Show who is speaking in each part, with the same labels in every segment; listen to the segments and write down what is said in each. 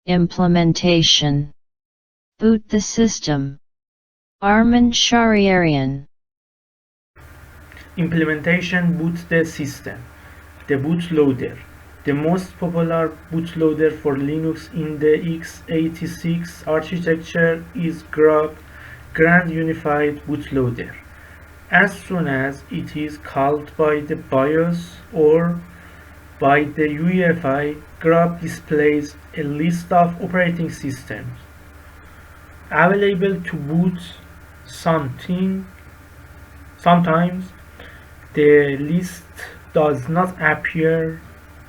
Speaker 1: Implementation. Boot the system. Armin Shariarian.
Speaker 2: Implementation boot the system. The bootloader. The most popular bootloader for Linux in the x86 architecture is grub, Grand Unified Bootloader. As soon as it is called by the BIOS or by the UEFI, grub displays a list of operating systems available to boot. Sometimes the list does not appear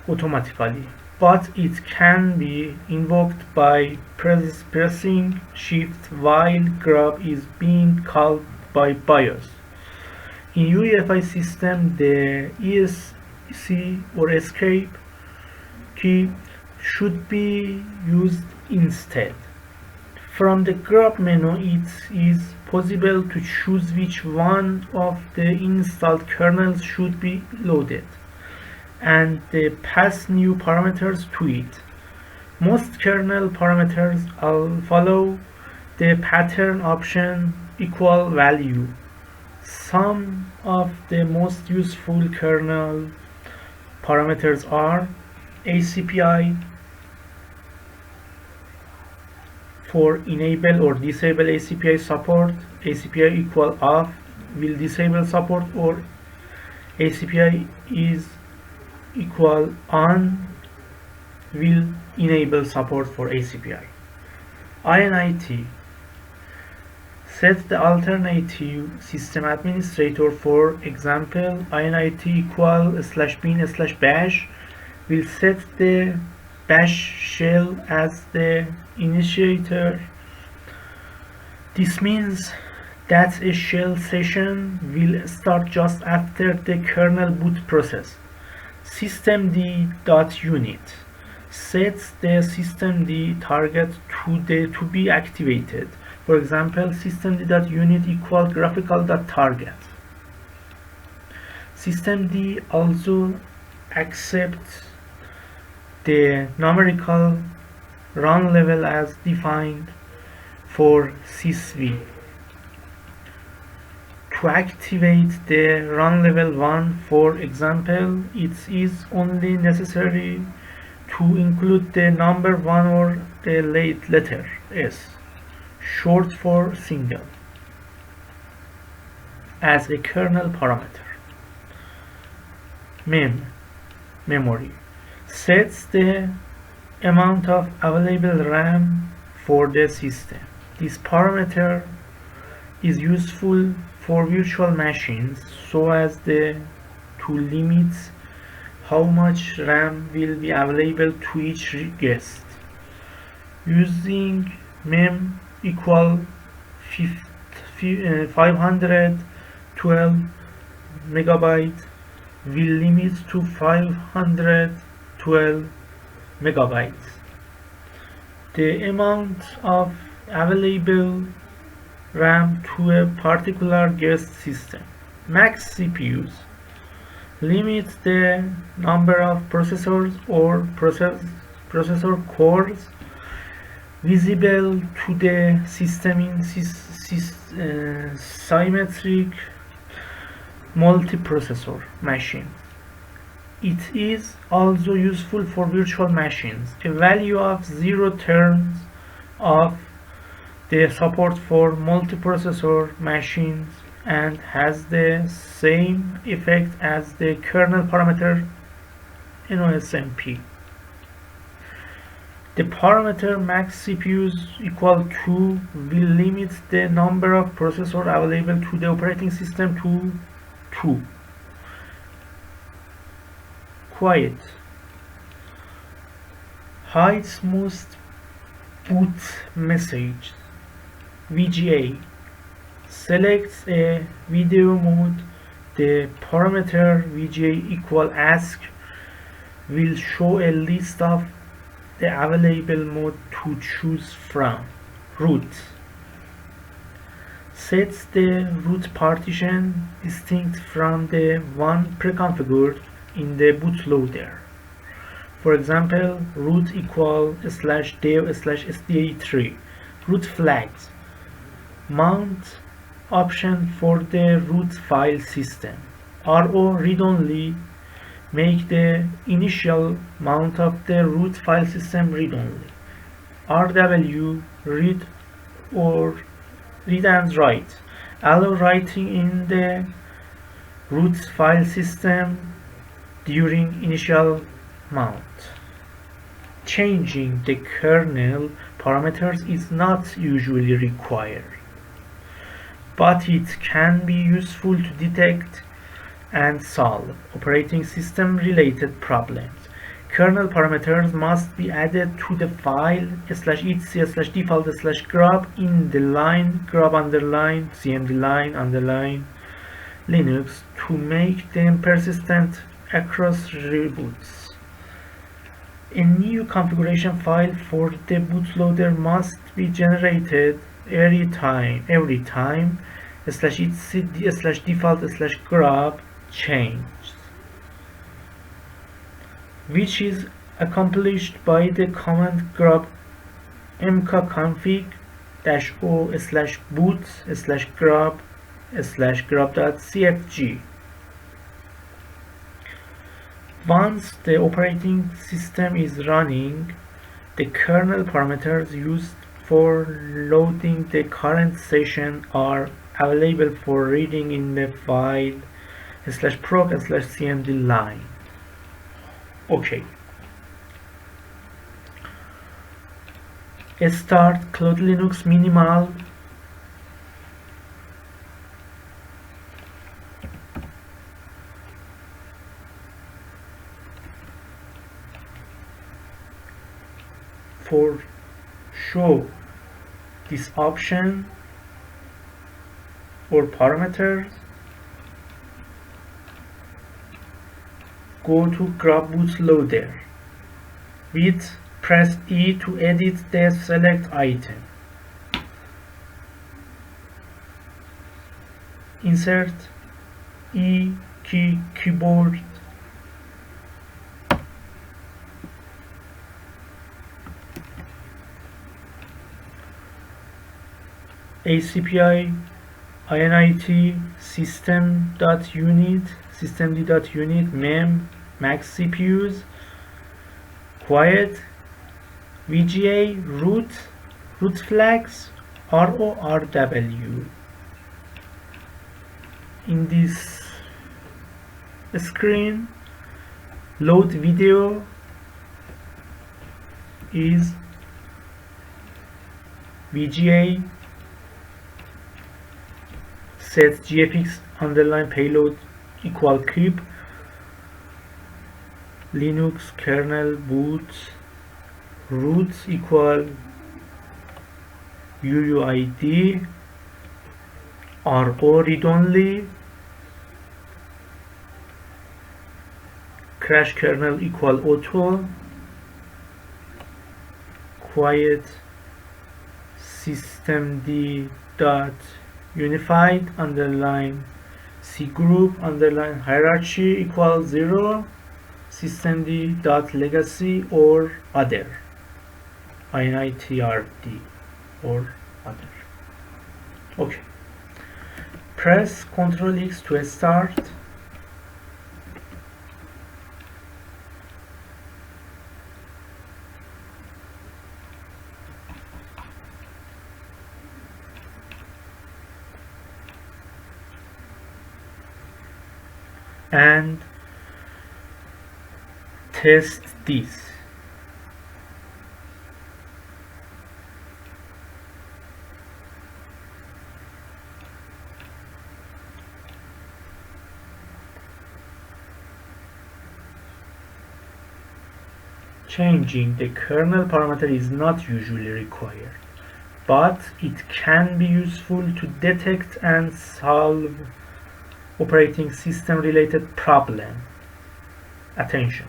Speaker 2: automatically, but it can be invoked by pressing Shift while grub is being called by BIOS. In UEFI system, the ESC or escape key should be used instead. From the grub menu, it is possible to choose which one of the installed kernels should be loaded and pass new parameters to it. Most kernel parameters follow the pattern option equal value. Some of the most useful kernel parameters are ACPI for enable or disable ACPI support. ACPI equal off will disable support, or ACPI is equal on will enable support for ACPI. INIT set the alternative system administrator. For example, INIT equal /bin/bash will set the bash shell as the initiator. This means that a shell session will start just after the kernel boot process. systemd.unit sets the systemd target to be activated. For example, systemd.unit equal graphical.target. Systemd also accepts the numerical run level as defined for sysv. To activate the run level 1, for example, it is only necessary to include the number 1 or the letter S, short for single, as a kernel parameter. Memory sets the amount of available RAM for the system. This parameter is useful for virtual machines so as to limit how much RAM will be available to each guest. Using mem equal 512 megabyte will limit to 512 megabytes. The amount of available RAM to a particular guest system. Max CPUs limit the number of processors or processor cores visible to the system in symmetric multiprocessor machines. It is also useful for virtual machines. A value of 0 turns off the support for multiprocessor machines and has the same effect as the kernel parameter NOSMP. The parameter max CPUs equal 2 will limit the number of processors available to the operating system to 2. Quiet hides most boot messages. VGA selects a video mode. The parameter VGA equal ask will show a list of the available mode to choose from. Root sets the root partition distinct from the one preconfigured in the bootloader. For example, root equal slash dev slash sda3. Root flags. Mount option for the root file system. RO read-only. Make the initial mount of the root file system read-only. RW read or read and write. Allow writing in the root file system during initial mount. Changing the kernel parameters is not usually required, but it can be useful to detect and solve operating system related problems. Kernel parameters must be added to the file /etc/default/grub in the line grub underline cmd line underline Linux to make them persistent across reboots. A new configuration file for the bootloader must be generated every time /etc/default/grub changed, which is accomplished by the command grub mkconfig-o/boot/grub/grub.cfg. Once the operating system is running, the kernel parameters used for loading the current session are available for reading in the file /proc/cmd line. Okay. Start Claude Linux Minimal. For show this option or parameters, go to grub bootloader. Press E to edit the select item. Insert E key keyboard. ACPI init systemd.unit mem max CPUs quiet VGA root flags RORW. In this screen, load video is VGA set gfx underline payload equal keep Linux kernel boot roots equal uuid ro read only crash kernel equal auto quiet systemd dot unified underline c group underline hierarchy equal 0 systemd dot legacy or other initrd or other. Okay, press Ctrl X to start. And test this. Changing the kernel parameter is not usually required, but it can be useful to detect and solve operating system related problem. Attention.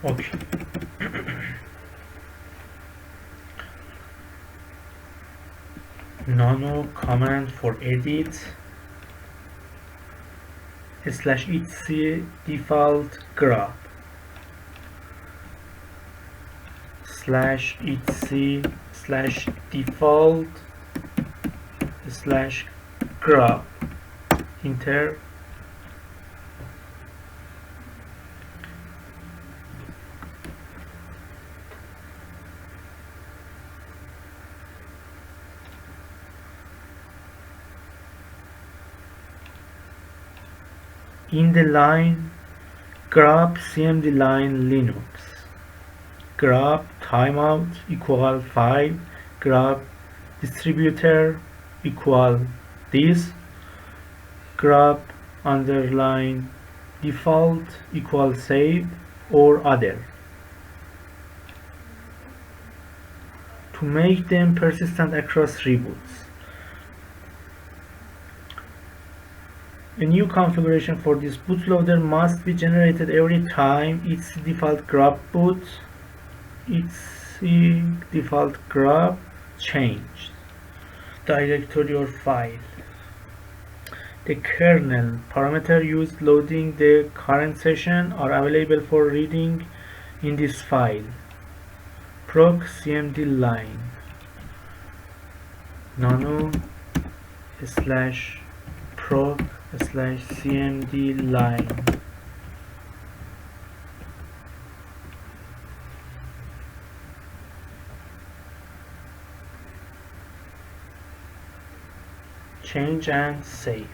Speaker 2: Okay. Nano command for edit /etc default grab /etc/default /grab enter. In the line grab cmd line Linux, grab timeout equal 5, grab distributor equal this, grab underline default equal save or other, to make them persistent across reboots. A new configuration for this bootloader must be generated every time its default grab boot, its default grab changed. Directory or file. The kernel parameter used loading the current session are available for reading in this file. Proc cmd line nano /proc /cmd line. Change and save.